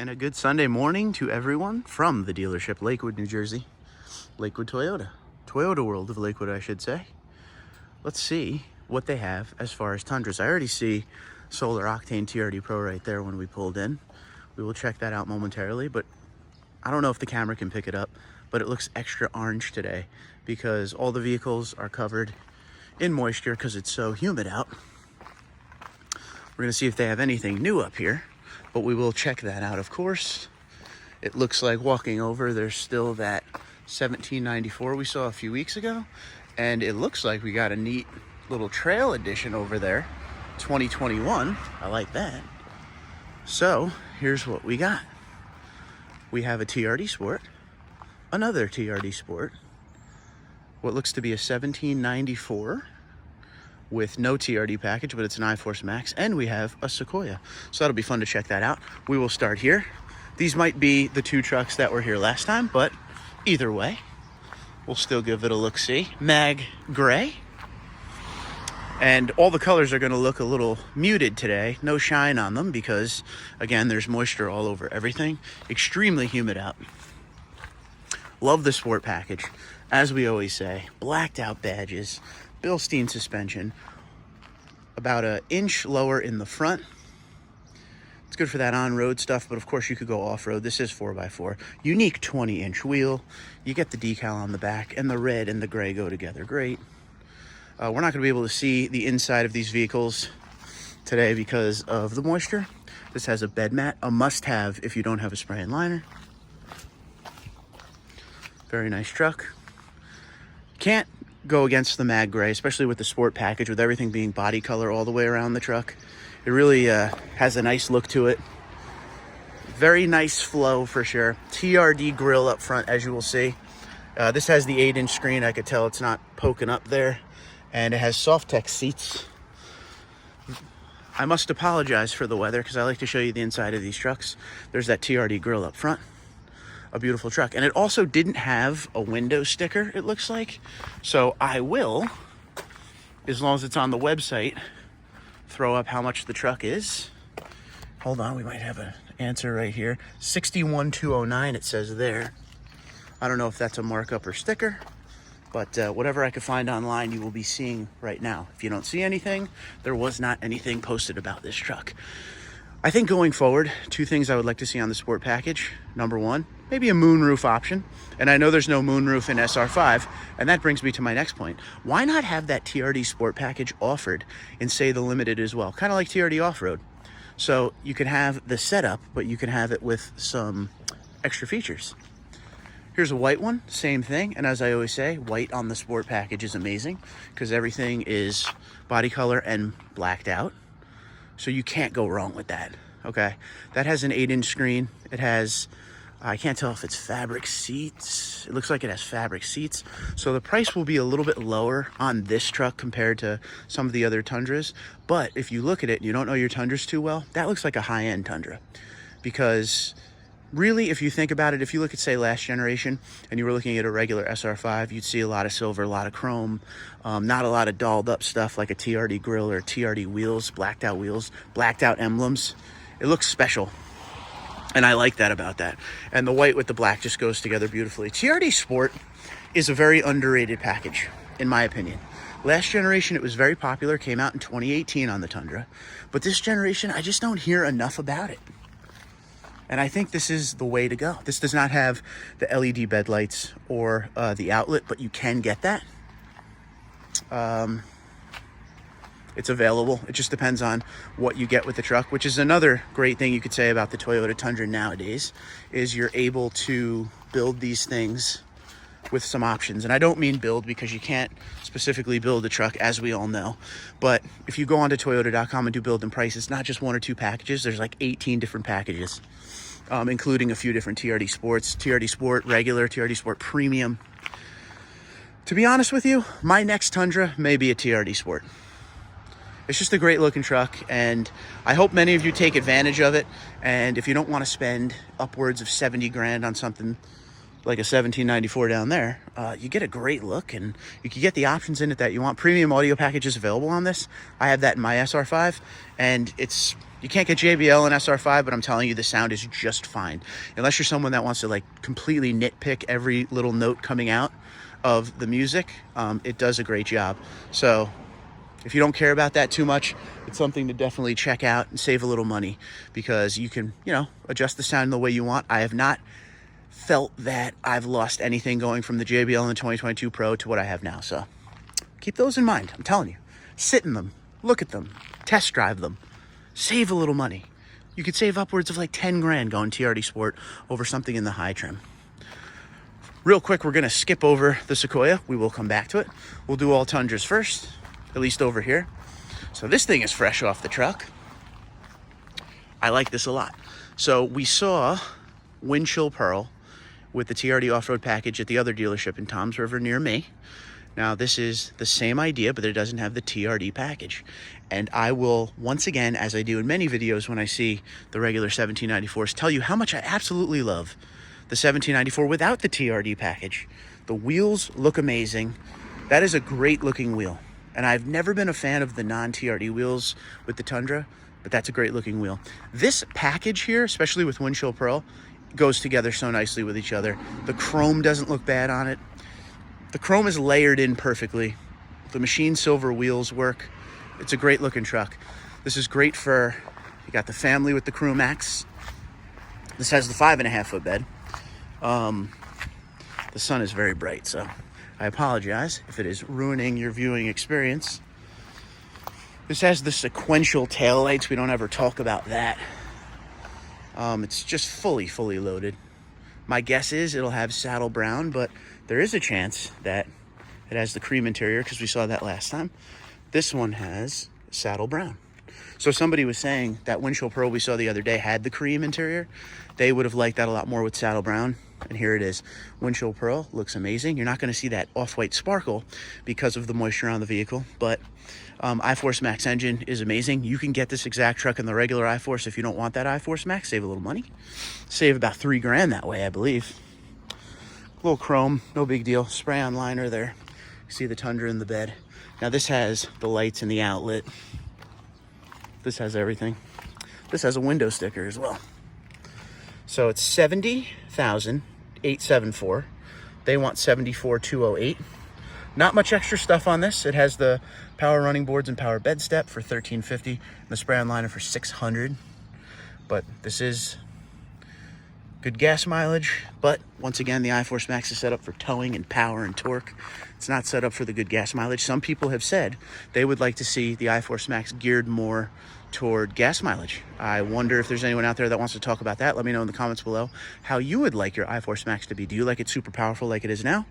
And a good Sunday morning to everyone from the dealership, Lakewood, New Jersey. Lakewood Toyota. Toyota World of Lakewood, I should say. Let's see what they have as far as Tundras. I already see Solar Octane TRD Pro right there when we pulled in. We will check that out momentarily, but I don't know if the camera can pick it up, but it looks extra orange today because all the vehicles are covered in moisture because it's so humid out. We're gonna see if they have anything new up here, but we will check that out, of course. It looks like walking over, there's still that 1794 we saw a few weeks ago, and it looks like we got a neat little trail edition over there, 2021. I like that. So here's what we got. We have a TRD Sport, another TRD Sport, what looks to be a 1794 with no TRD package, but it's an iForce Max, and we have a Sequoia. So that'll be fun to check that out. We will start here. These might be the two trucks that were here last time, but either way, we'll still give it a look-see. Mag gray. And all the colors are gonna look a little muted today. No shine on them because, again, there's moisture all over everything. Extremely humid out. Love the Sport package. As we always say, blacked out badges, Bilstein suspension, about an inch lower in the front. It's good for that on-road stuff, but of course you could go off-road. This is 4x4. Unique 20-inch wheel. You get the decal on the back, and the red and the gray go together great. We're not going to be able to see the inside of these vehicles today because of the moisture. This has a bed mat, a must-have if you don't have a spray and liner. Very nice truck. Can't go against the mag gray, especially with the Sport package, with everything being body color all the way around the truck. It really has a nice look to it. Very nice flow for sure. TRD grill up front, as you will see. This has the 8-inch screen. I could tell it's not poking up there. And it has Softex seats. I must apologize for the weather because I like to show you the inside of these trucks. There's that TRD grill up front. A beautiful truck. And it also didn't have a window sticker, it looks like. So I will, as long as it's on the website, throw up how much the truck is. Hold on, we might have an answer right here. 61,209 it says there. I don't know if that's a markup or sticker, but whatever I could find online, you will be seeing right now. If you don't see anything, there was not anything posted about this truck. I think going forward, two things I would like to see on the Sport package. Number one, maybe a moonroof option. And I know there's no moonroof in SR5, and that brings me to my next point. Why not have that TRD Sport package offered in, say, the Limited as well? Kind of like TRD Off-Road. So you can have the setup, but you can have it with some extra features. Here's a white one, same thing. And as I always say, white on the Sport package is amazing because everything is body color and blacked out. So you can't go wrong with that, okay? That has an 8-inch screen. It has, I can't tell if it's fabric seats. It looks like it has fabric seats. So the price will be a little bit lower on this truck compared to some of the other Tundras. But if you look at it and you don't know your Tundras too well, that looks like a high-end Tundra. Because really, if you think about it, if you look at, say, last generation and you were looking at a regular SR5, you'd see a lot of silver, a lot of chrome, not a lot of dolled up stuff like a TRD grill or TRD wheels, blacked out emblems. It looks special. And I like that about that. And the white with the black just goes together beautifully. TRD Sport is a very underrated package, in my opinion. Last generation, it was very popular, came out in 2018 on the Tundra. But this generation, I just don't hear enough about it. And I think this is the way to go. This does not have the LED bed lights or the outlet, but you can get that. It's available. It just depends on what you get with the truck, which is another great thing you could say about the Toyota Tundra nowadays, is you're able to build these things with some options. And I don't mean build because you can't specifically build a truck, as we all know. But if you go onto Toyota.com and do build and price, it's not just one or two packages. There's like 18 different packages, including a few different TRD Sports, TRD Sport Regular, TRD Sport Premium. To be honest with you, my next Tundra may be a TRD Sport. It's just a great looking truck, and I hope many of you take advantage of it. And if you don't want to spend upwards of 70 grand on something like a 1794 down there, you get a great look, and you can get the options in it that you want. Premium audio packages available on this. I have that in my SR5, and it's You can't get JBL and SR5, but I'm telling you, the sound is just fine. Unless you're someone that wants to like completely nitpick every little note coming out of the music, it does a great job. So if you don't care about that too much, it's something to definitely check out and save a little money, because you can, you know, adjust the sound the way you want. I have not felt that I've lost anything going from the JBL in the 2022 Pro to what I have now. So keep those in mind. I'm telling you, sit in them, look at them, test drive them, save a little money. You could save upwards of like 10 grand going TRD Sport over something in the high trim. Real quick, we're gonna skip over the Sequoia. We will come back to it. We'll do all Tundras first, at least over here. So this thing is fresh off the truck. I like this a lot. So we saw Wind Chill Pearl with the TRD off-road package at the other dealership in Toms River near me. Now this is the same idea, but it doesn't have the TRD package. And I will, once again, as I do in many videos when I see the regular 1794s, tell you how much I absolutely love the 1794 without the TRD package. The wheels look amazing. That is a great looking wheel. And I've never been a fan of the non-TRD wheels with the Tundra, but that's a great looking wheel. This package here, especially with Wind Chill Pearl, goes together so nicely with each other. The chrome doesn't look bad on it. The chrome is layered in perfectly. The machine silver wheels work. It's a great looking truck. This is great for, you got the family with the Crew Max. This has the 5.5 foot bed. The sun is very bright, so I apologize if it is ruining your viewing experience. This has the sequential taillights. We don't ever talk about that. It's just fully loaded. My guess is it'll have saddle brown, but there is a chance that it has the cream interior because we saw that last time. This one has saddle brown. So somebody was saying that Wind Chill Pearl we saw the other day had the cream interior. They would have liked that a lot more with saddle brown. And here it is. Wind Chill Pearl looks amazing. You're not going to see that off-white sparkle because of the moisture on the vehicle, but iForce Max engine is amazing. You can get this exact truck in the regular iForce if you don't want that iForce Max. Save a little money. Save about 3 grand that way, I believe. Little chrome, no big deal. Spray-on liner there. See the Tundra in the bed. Now this has the lights in the outlet. This has everything. This has a window sticker as well. So it's $70,874. They want $74,208. Not much extra stuff on this. It has the power running boards and power bed step for $1,350, and the spray-on liner for $600. But this is good gas mileage. But once again, the iForce Max is set up for towing and power and torque. It's not set up for the good gas mileage. Some people have said they would like to see the iForce Max geared more toward gas mileage. I wonder if there's anyone out there that wants to talk about that. Let me know in the comments below how you would like your iForce Max to be. Do you like it super powerful like it is now,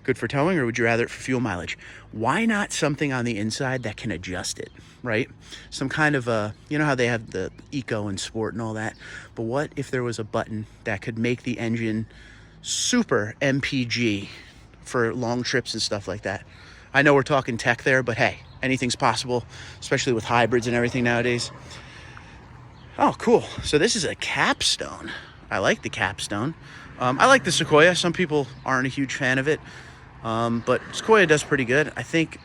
good for towing, or would you rather it for fuel mileage? Why not something on the inside that can adjust it, right? Some kind of a, you know how they have the eco and sport and all that, but what if there was a button that could make the engine super MPG for long trips and stuff like that? I know we're talking tech there, but hey, anything's possible, especially with hybrids and everything nowadays. Oh, cool. So this is a Capstone. I like the Capstone. I like the Sequoia. Some people aren't a huge fan of it, but Sequoia does pretty good. I think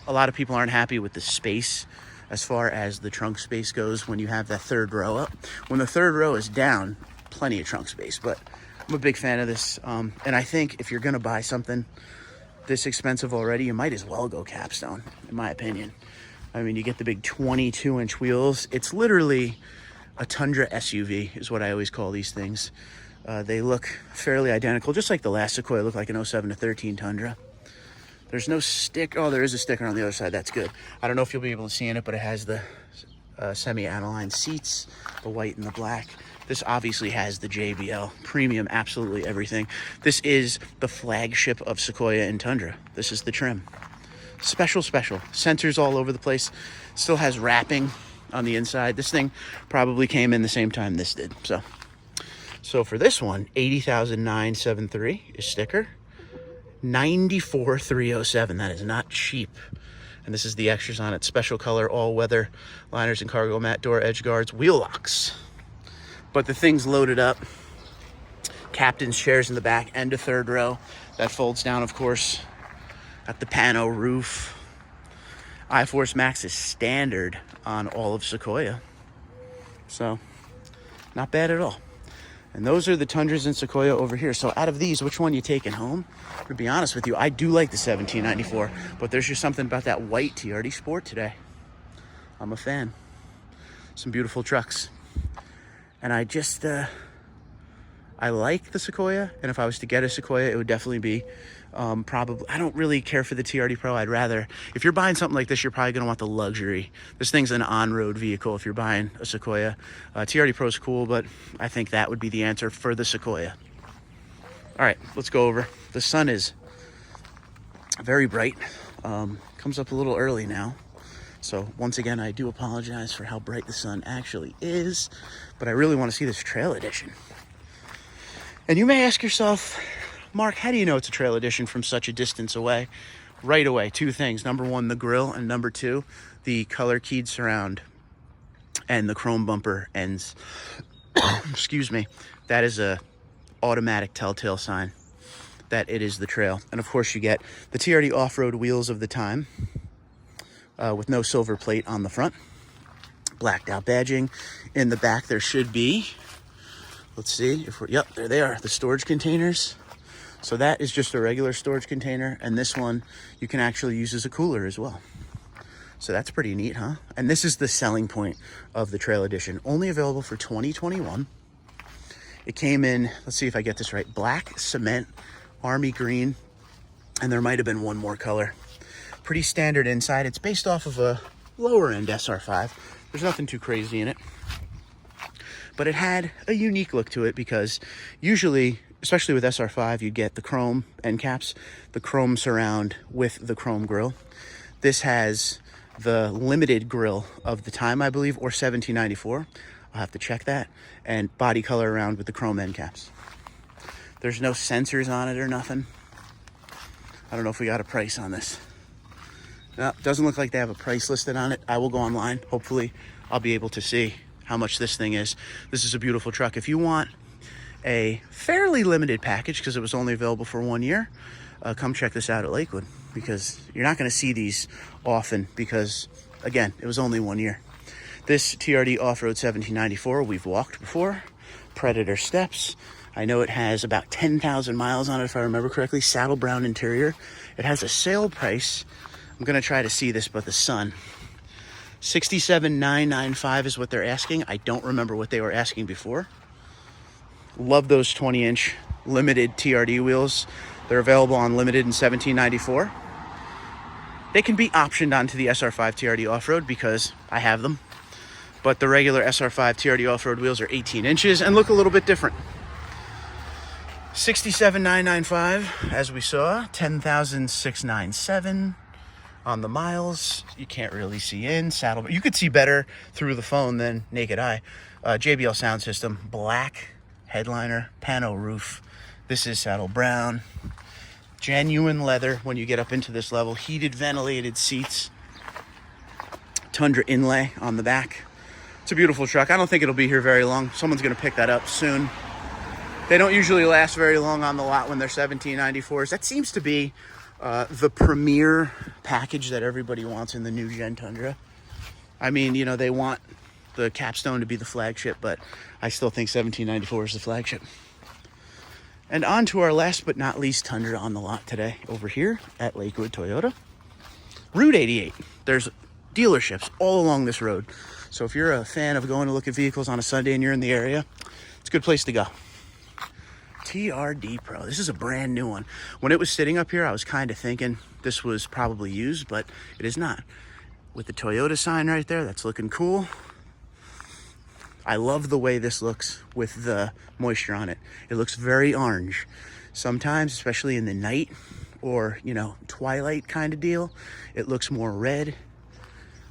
a lot of people aren't happy with the space as far as the trunk space goes when you have that third row up. When the third row is down, plenty of trunk space, but I'm a big fan of this. And I think if you're going to buy something this expensive already, you might as well go Capstone, in my opinion. I mean, you get the big 22-inch wheels. It's literally a Tundra SUV is what I always call these things. They look fairly identical, just like the last Sequoia looked like an 07 to 13 Tundra. There's no stick. Oh, there is a sticker on the other side. That's good. I don't know if you'll be able to see in it, but it has the semi-aniline seats, the white and the black. This obviously has the JBL premium, absolutely everything. This is the flagship of Sequoia and Tundra. This is the trim. Special. Sensors all over the place. Still has wrapping on the inside. This thing probably came in the same time this did. So for this one, $80,973 is sticker. $94,307. That is not cheap. And this is the extras on it. Special color, all-weather liners and cargo mat, door edge guards, wheel locks. But the thing's loaded up. Captain's chairs in the back and a third row. That folds down, of course. Got the pano roof. iForce Max is standard on all of Sequoia. So not bad at all. And those are the Tundras and Sequoia over here. So out of these, which one you taking home? To be honest with you, I do like the 1794, but there's just something about that white TRD Sport today. I'm a fan. Some beautiful trucks. And I just, I like the Sequoia. And if I was to get a Sequoia, it would definitely be probably, I don't really care for the TRD Pro. I'd rather, if you're buying something like this, you're probably gonna want the luxury. This thing's an on-road vehicle if you're buying a Sequoia. TRD Pro is cool, but I think that would be the answer for the Sequoia. All right, let's go over. The sun is very bright. Comes up a little early now. So once again, I do apologize for how bright the sun actually is, but I really want to see this trail edition. And you may ask yourself, Mark, how do you know it's a trail edition from such a distance away? Right away, two things. Number one, the grille, and number two, the color keyed surround and the chrome bumper ends. Excuse me. That is a automatic telltale sign that it is the trail. And of course you get the TRD off-road wheels of the time with no silver plate on the front. Blacked out badging. In the back there should be, let's see if we're, yep, there they are, the storage containers. So that is just a regular storage container, and this one you can actually use as a cooler as well. So that's pretty neat, huh? And this is the selling point of the Trail Edition. Only available for 2021. It came in, let's see if I get this right, black, cement, army green, and there might have been one more color. Pretty standard inside. It's based off of a lower end SR5. There's nothing too crazy in it. But it had a unique look to it because usually, especially with SR5, you get the chrome end caps, the chrome surround with the chrome grille. This has the limited grille of the time, I believe, or 1794. I'll have to check that. And body color around with the chrome end caps. There's no sensors on it or nothing. I don't know if we got a price on this. No, doesn't look like they have a price listed on it. I will go online. Hopefully, I'll be able to see how much this thing is. This is a beautiful truck. If you want a fairly limited package, because it was only available for 1 year, come check this out at Lakewood, because you're not going to see these often because, again, it was only 1 year. This TRD Off-Road 1794 we've walked before. Predator steps. I know it has about 10,000 miles on it, if I remember correctly. Saddle brown interior. It has a sale price. I'm going to try to see this, but the sun. $67,995 is what they're asking. I don't remember what they were asking before. Love those 20-inch limited TRD wheels. They're available on limited in 1794. They can be optioned onto the SR5 TRD Off-Road because I have them. But the regular SR5 TRD Off-Road wheels are 18 inches and look a little bit different. $67,995, as we saw. $10,697 on the miles. You can't really see in. Saddle, but you could see better through the phone than naked eye. JBL sound system, black headliner, pano roof. This is saddle brown. Genuine leather when you get up into this level. Heated, ventilated seats. Tundra inlay on the back. It's a beautiful truck. I don't think it'll be here very long. Someone's going to pick that up soon. They don't usually last very long on the lot when they're 1794s. That seems to be the premier package that everybody wants in the new gen Tundra. I mean, you know, they want the Capstone to be the flagship, but I still think 1794 is the flagship. And on to our last but not least Tundra on the lot today, over here at Lakewood Toyota. Route 88. There's dealerships all along this road. So if you're a fan of going to look at vehicles on a Sunday and you're in the area, it's a good place to go. TRD Pro. This is a brand new one. When it was sitting up here, I was kind of thinking this was probably used, but it is not. With the Toyota sign right there, that's looking cool. I love the way this looks with the moisture on it. It looks very orange. Sometimes, especially in the night or, you know, twilight kind of deal, it looks more red.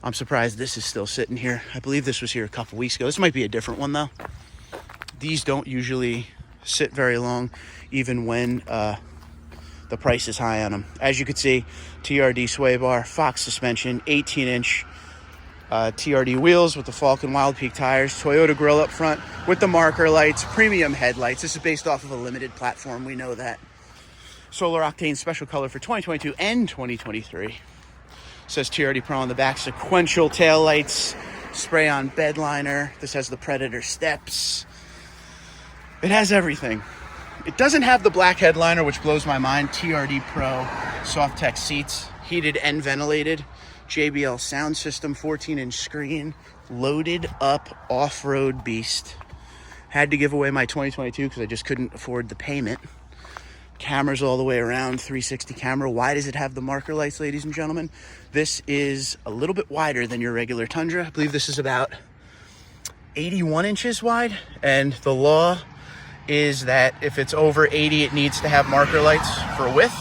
I'm surprised this is still sitting here. I believe this was here a couple weeks ago. This might be a different one though. These don't usually sit very long, even when the price is high on them. As you can see, TRD sway bar, Fox suspension, 18-inch TRD wheels with the Falcon Wild Peak tires, Toyota grill up front with the marker lights, premium headlights. This is based off of a limited platform, we know that. Solar Octane special color for 2022 and 2023. Says TRD Pro on the back, sequential tail lights, spray-on bed liner. This has the Predator steps. It has everything. It doesn't have the black headliner, which blows my mind. TRD Pro soft tech seats, heated and ventilated. JBL sound system, 14-inch screen, loaded up off-road beast. Had to give away my 2022 because I just couldn't afford the payment. Cameras all the way around, 360 camera. Why does it have the marker lights, ladies and gentlemen? This is a little bit wider than your regular Tundra. I believe this is about 81 inches wide, and the law is that if it's over 80, it needs to have marker lights for width.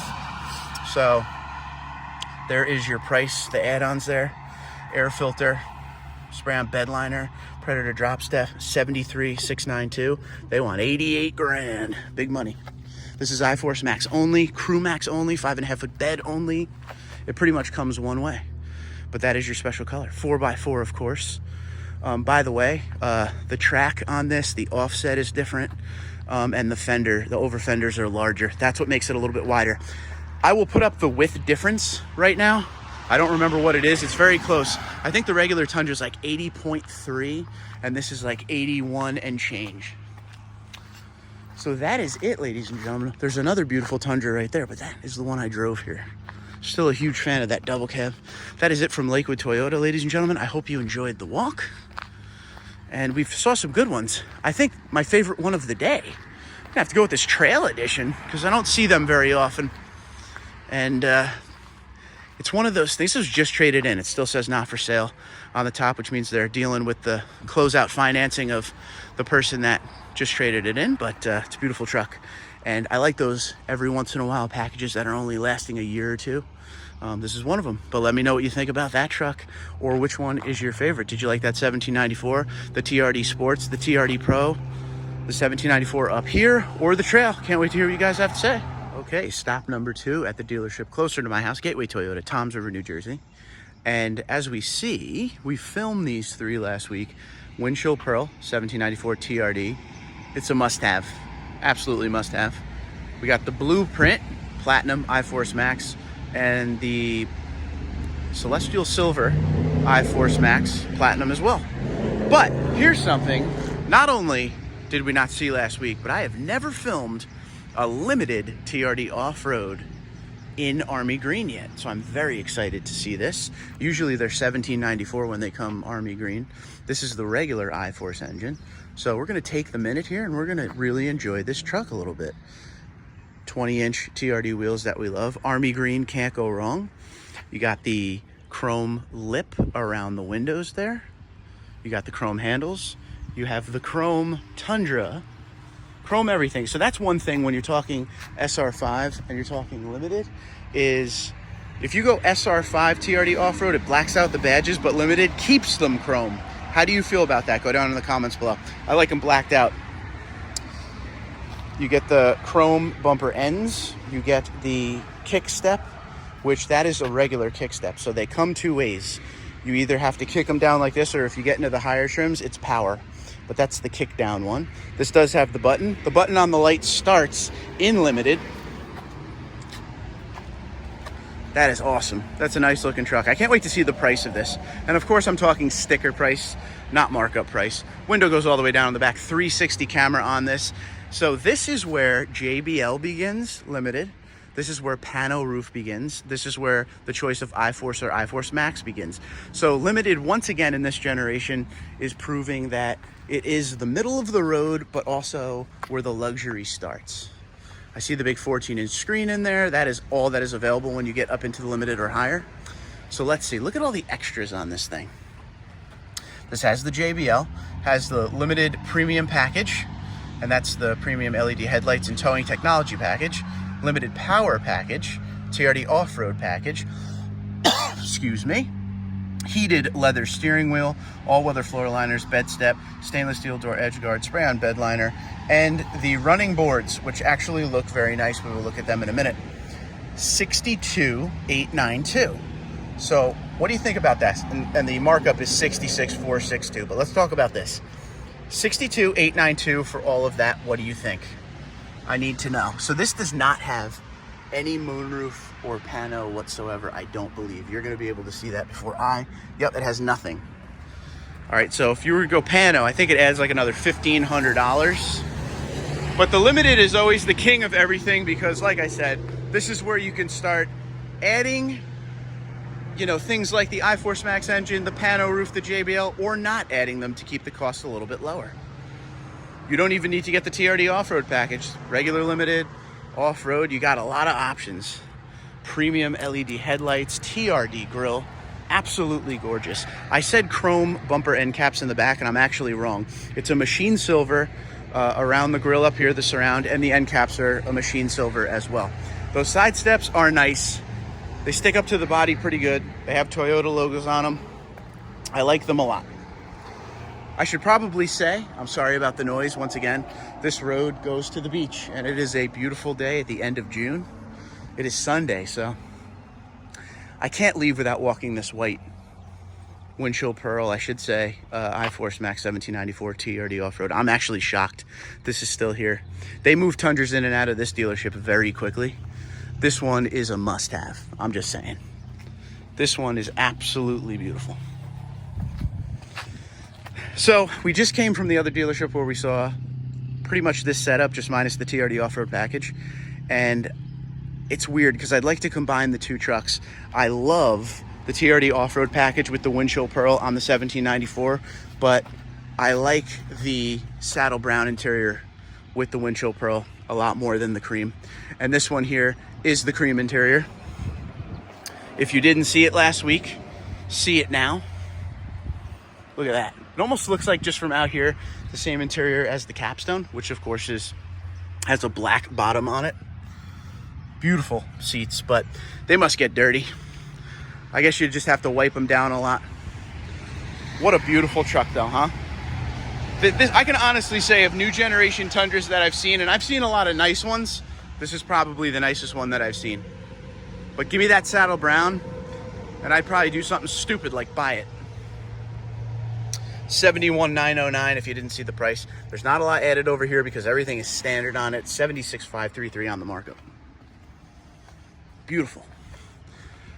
So there is your price, the add-ons there. Air filter, spray-on bed liner, Predator drop step, 73,692. They want 88 grand. Big money. This is iForce Max only, Crew Max only, 5.5 foot bed only. It pretty much comes one way. But that is your special color. 4x4, of course. By the way, the track on this, the offset is different. And the fender, the over fenders are larger. That's what makes it a little bit wider. I will put up the width difference right now. I don't remember what it is. It's very close. I think the regular Tundra is like 80.3 and this is like 81 and change. So that is it, ladies and gentlemen. There's another beautiful Tundra right there, but that is the one I drove here. Still a huge fan of that double cab. That is it from Lakewood Toyota, ladies and gentlemen. I hope you enjoyed the walk. And we saw some good ones. I think my favorite one of the day, I'm gonna have to go with this Trail Edition because I don't see them very often. And it's one of those things. This was just traded in. It still says not for sale on the top, which means they're dealing with the closeout financing of the person that just traded it in. But it's a beautiful truck. And I like those every once in a while packages that are only lasting a year or two. This is one of them. But let me know what you think about that truck, or which one is your favorite. Did you like that 1794, the TRD Sports, the TRD Pro, the 1794 up here, or the Trail? Can't wait to hear what you guys have to say. Okay, stop number 2 at the dealership closer to my house, Gateway Toyota, Toms River, New Jersey. And as we see, we filmed these 3 last week. Windshield Pearl, 1794 TRD. It's a must-have, absolutely must-have. We got the Blueprint Platinum iForce Max and the Celestial Silver iForce Max Platinum as well. But here's something, not only did we not see last week, but I have never filmed a limited TRD off-road in Army Green yet. So I'm very excited to see this. Usually they're 1794 when they come Army Green. This is the regular iForce engine. So we're gonna take the minute here and we're gonna really enjoy this truck a little bit. 20-inch TRD wheels that we love. Army Green, can't go wrong. You got the chrome lip around the windows there. You got the chrome handles. You have the chrome Tundra, chrome everything. So that's one thing when you're talking SR5 and you're talking limited, is if you go SR5 TRD off-road, it blacks out the badges, but limited keeps them chrome. How do you feel about that? Go down in the comments below. I like them blacked out. You get the chrome bumper ends. You get the kick step, which that is a regular kick step. So they come 2 ways. You either have to kick them down like this, or if you get into the higher trims, it's power. But that's the kick down one. This does have the button. The button on the light starts in limited. That is awesome. That's a nice looking truck. I can't wait to see the price of this. And of course I'm talking sticker price, not markup price. Window goes all the way down in the back, 360 camera on this. So this is where JBL begins, limited. This is where Pano roof begins. This is where the choice of iForce or iForce Max begins. So limited, once again in this generation, is proving that it is the middle of the road, but also where the luxury starts. I see the big 14-inch screen in there. That is all that is available when you get up into the limited or higher. So let's see, look at all the extras on this thing. This has the JBL, has the limited premium package, and that's the premium LED headlights and towing technology package, limited power package, TRD off-road package, excuse me, heated leather steering wheel, all-weather floor liners, bed step, stainless steel door edge guard, spray-on bed liner, and the running boards, which actually look very nice. We will look at them in a minute. 62,892. So what do you think about that? And the markup is 66,462. But let's talk about this. 62,892 for all of that. What do you think? I need to know. So this does not have any moonroof or pano whatsoever, I don't believe. You're going to be able to see that before yep, it has nothing. All right, so if you were to go pano, I think it adds like another $1,500. But the limited is always the king of everything because, like I said, this is where you can start adding, you know, things like the iForce Max engine, the pano roof, the JBL, or not adding them to keep the cost a little bit lower. You don't even need to get the TRD off-road package. Regular limited, off-road, you got a lot of options. Premium LED headlights, TRD grille, absolutely gorgeous. I said chrome bumper end caps in the back, and I'm actually wrong. It's a machine silver around the grille up here, the surround, and the end caps are a machine silver as well. Those side steps are nice. They stick up to the body pretty good. They have Toyota logos on them. I like them a lot. I should probably say, I'm sorry about the noise once again, this road goes to the beach, and it is a beautiful day at the end of June. It is Sunday, so I can't leave without walking this white windshield pearl, I should say, iForce Max 1794 TRD off-road. I'm actually shocked this is still here. They move Tundras in and out of this dealership very quickly. This one is a must-have, I'm just saying. This one is absolutely beautiful. So we just came from the other dealership where we saw pretty much this setup, just minus the TRD off-road package. And it's weird because I'd like to combine the two trucks. I love the TRD off-road package with the windshield pearl on the 1794, but I like the saddle brown interior with the windshield pearl a lot more than the cream. And this one here is the cream interior. If you didn't see it last week, see it now. Look at that. It almost looks like, just from out here, the same interior as the Capstone, which of course has a black bottom on it. Beautiful seats, but they must get dirty. I guess you just have to wipe them down a lot. What a beautiful truck though, huh? I can honestly say, of new generation Tundras that I've seen, and I've seen a lot of nice ones, this is probably the nicest one that I've seen. But give me that saddle brown, and I'd probably do something stupid like buy it. $71,909 if you didn't see the price. There's not a lot added over here because everything is standard on it. $76,533 on the markup. Beautiful.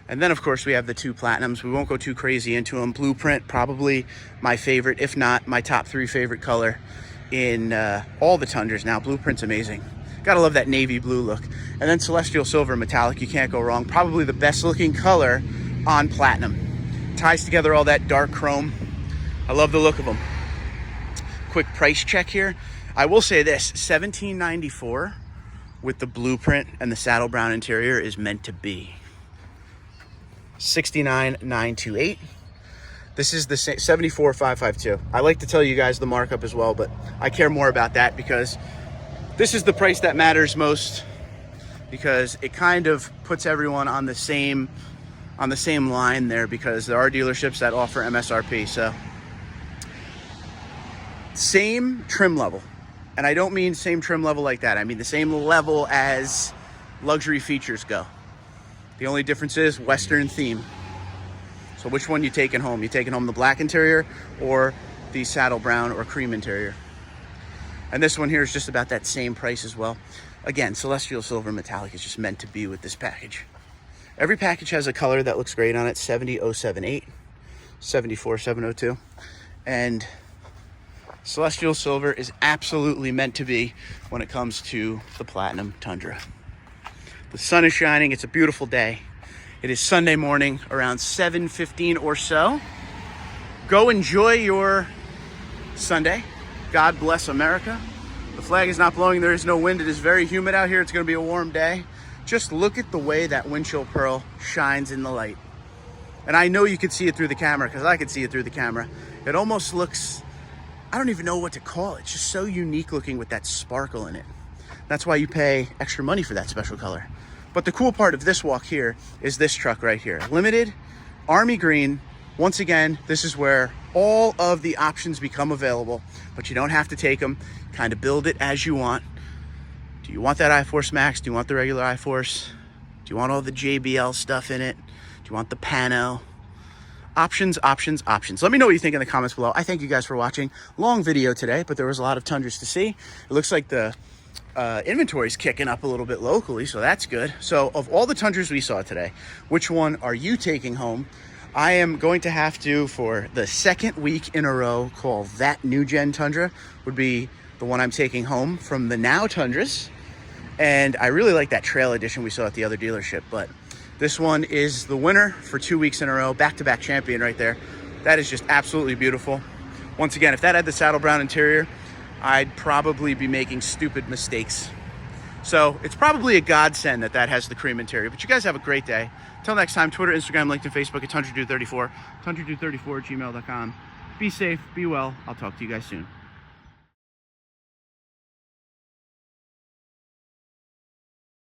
And then of course we have the two platinums. We won't go too crazy into them. Blueprint, probably my favorite, if not my top 3 favorite color in all the Tundras now. Blueprint's amazing. Gotta love that navy blue look. And then celestial silver metallic, you can't go wrong. Probably the best looking color on platinum. Ties together all that dark chrome. I love the look of them. Quick price check here. I will say this, $17.94 with the blueprint and the saddle brown interior is meant to be. $69,928. This is the $74,552. I like to tell you guys the markup as well, but I care more about that because this is the price that matters most, because it kind of puts everyone on the same line there, because there are dealerships that offer MSRP. So same trim level, and I don't mean same trim level like that. I mean the same level as luxury features go. The only difference is Western theme. So which one you taking home? You taking home the black interior or the saddle brown or cream interior? And this one here is just about that same price as well. Again, celestial silver metallic is just meant to be with this package. Every package has a color that looks great on it. 70078, 74702, and celestial silver is absolutely meant to be when it comes to the platinum Tundra. The sun is shining. It's a beautiful day. It is Sunday morning around 7:15 or so. Go enjoy your Sunday. God bless America. The flag is not blowing. There is no wind. It is very humid out here. It's going to be a warm day. Just look at the way that windshield pearl shines in the light. And I know you can see it through the camera because I can see it through the camera. It almost looks, I don't even know what to call it. It's just so unique looking with that sparkle in it. That's why you pay extra money for that special color. But the cool part of this walk here is this truck right here. Limited, army green. Once again, this is where all of the options become available, but you don't have to take them. Kind of build it as you want. Do you want that iForce Max? Do you want the regular iForce? Do you want all the JBL stuff in it? Do you want the pano? Options, options, options. Let me know what you think in the comments below. I thank you guys for watching. Long video today, but there was a lot of Tundras to see. It looks like the inventory's kicking up a little bit locally, so that's good. So of all the Tundras we saw today, which one are you taking home? I am going to have to, for the second week in a row, call that new gen Tundra would be the one I'm taking home from the now Tundras. And I really like that trail edition we saw at the other dealership, but this one is the winner for 2 weeks in a row, back-to-back champion right there. That is just absolutely beautiful. Once again, if that had the saddle brown interior, I'd probably be making stupid mistakes. So it's probably a godsend that that has the cream interior, but you guys have a great day. Until next time, Twitter, Instagram, LinkedIn, Facebook at TundraDude34, TundraDude34 at gmail.com. Be safe, be well. I'll talk to you guys soon.